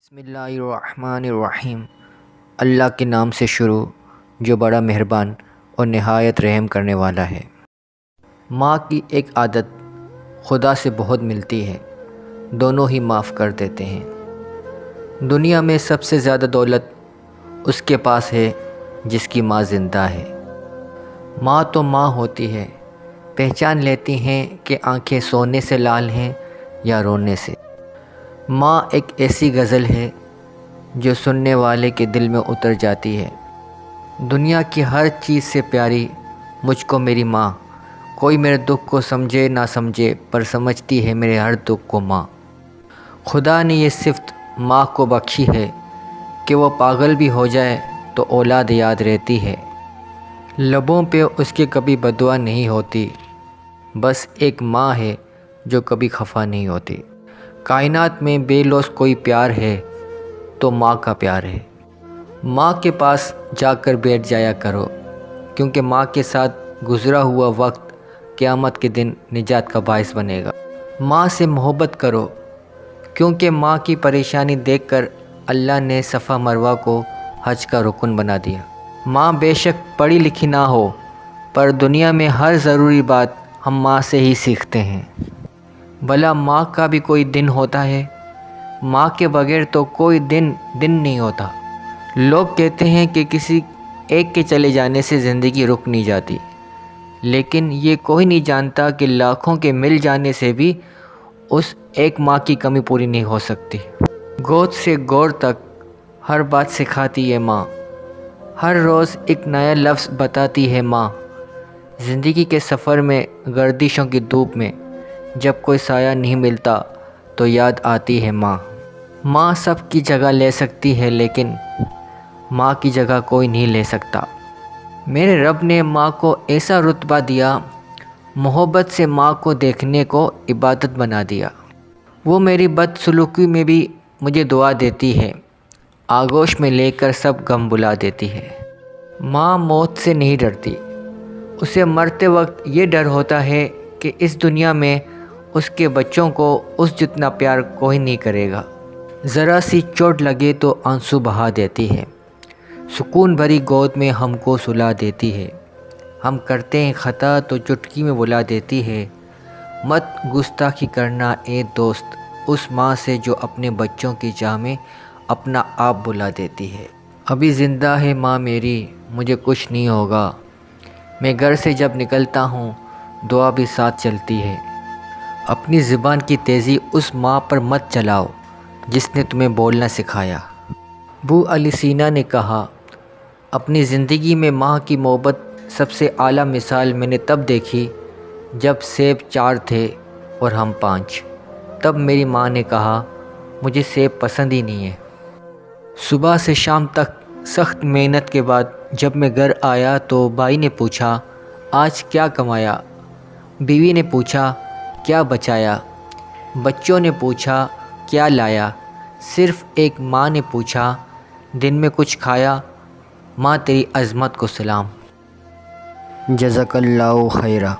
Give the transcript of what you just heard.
بسم اللہ الرحمن الرحیم۔ اللہ کے نام سے شروع جو بڑا مہربان اور نہایت رحم کرنے والا ہے۔ ماں کی ایک عادت خدا سے بہت ملتی ہے، دونوں ہی معاف کر دیتے ہیں۔ دنیا میں سب سے زیادہ دولت اس کے پاس ہے جس کی ماں زندہ ہے۔ ماں تو ماں ہوتی ہے، پہچان لیتی ہیں کہ آنکھیں سونے سے لال ہیں یا رونے سے۔ ماں ایک ایسی غزل ہے جو سننے والے کے دل میں اتر جاتی ہے۔ دنیا کی ہر چیز سے پیاری مجھ کو میری ماں، کوئی میرے دکھ کو سمجھے نہ سمجھے پر سمجھتی ہے میرے ہر دکھ کو ماں۔ خدا نے یہ صفت ماں کو بخشی ہے کہ وہ پاگل بھی ہو جائے تو اولاد یاد رہتی ہے۔ لبوں پہ اس کے کبھی بددعا نہیں ہوتی، بس ایک ماں ہے جو کبھی خفا نہیں ہوتی۔ کائنات میں بے لوث کوئی پیار ہے تو ماں کا پیار ہے۔ ماں کے پاس جا کر بیٹھ جایا کرو، کیونکہ ماں کے ساتھ گزرا ہوا وقت قیامت کے دن نجات کا باعث بنے گا۔ ماں سے محبت کرو، کیونکہ ماں کی پریشانی دیکھ کر اللہ نے صفا مروہ کو حج کا رکن بنا دیا۔ ماں بے شک پڑھی لکھی نہ ہو، پر دنیا میں ہر ضروری بات ہم ماں سے ہی سیکھتے ہیں۔ بھلا ماں کا بھی کوئی دن ہوتا ہے؟ ماں کے بغیر تو کوئی دن نہیں ہوتا۔ لوگ کہتے ہیں کہ کسی ایک کے چلے جانے سے زندگی رک نہیں جاتی، لیکن یہ کوئی نہیں جانتا کہ لاکھوں کے مل جانے سے بھی اس ایک ماں کی کمی پوری نہیں ہو سکتی۔ گود سے گور تک ہر بات سکھاتی ہے ماں، ہر روز ایک نیا لفظ بتاتی ہے ماں۔ زندگی کے سفر میں گردشوں کی دھوپ میں جب کوئی سایہ نہیں ملتا تو یاد آتی ہے ماں۔ ماں سب کی جگہ لے سکتی ہے، لیکن ماں کی جگہ کوئی نہیں لے سکتا۔ میرے رب نے ماں کو ایسا رتبہ دیا، محبت سے ماں کو دیکھنے کو عبادت بنا دیا۔ وہ میری بدسلوکی میں بھی مجھے دعا دیتی ہے، آغوش میں لے کر سب غم بھلا دیتی ہے۔ ماں موت سے نہیں ڈرتی، اسے مرتے وقت یہ ڈر ہوتا ہے کہ اس دنیا میں اس کے بچوں کو اس جتنا پیار کوئی نہیں کرے گا۔ ذرا سی چوٹ لگے تو آنسو بہا دیتی ہے، سکون بھری گود میں ہم کو سلا دیتی ہے۔ ہم کرتے ہیں خطا تو چٹکی میں بلا دیتی ہے۔ مت گستاخی کرنا اے دوست اس ماں سے جو اپنے بچوں کی چاہ میں اپنا آپ بلا دیتی ہے۔ ابھی زندہ ہے ماں میری، مجھے کچھ نہیں ہوگا، میں گھر سے جب نکلتا ہوں دعا بھی ساتھ چلتی ہے۔ اپنی زبان کی تیزی اس ماں پر مت چلاؤ جس نے تمہیں بولنا سکھایا۔ ابو علی سینا نے کہا، اپنی زندگی میں ماں کی محبت سب سے اعلیٰ مثال میں نے تب دیکھی جب سیب 4 تھے اور ہم 5۔ تب میری ماں نے کہا، مجھے سیب پسند ہی نہیں ہے۔ صبح سے شام تک سخت محنت کے بعد جب میں گھر آیا تو بھائی نے پوچھا، آج کیا کمایا؟ بیوی نے پوچھا، کیا بچایا؟ بچوں نے پوچھا، کیا لایا؟ صرف ایک ماں نے پوچھا، دن میں کچھ کھایا؟ ماں تیری عظمت کو سلام۔ جزاک اللہ خیرہ۔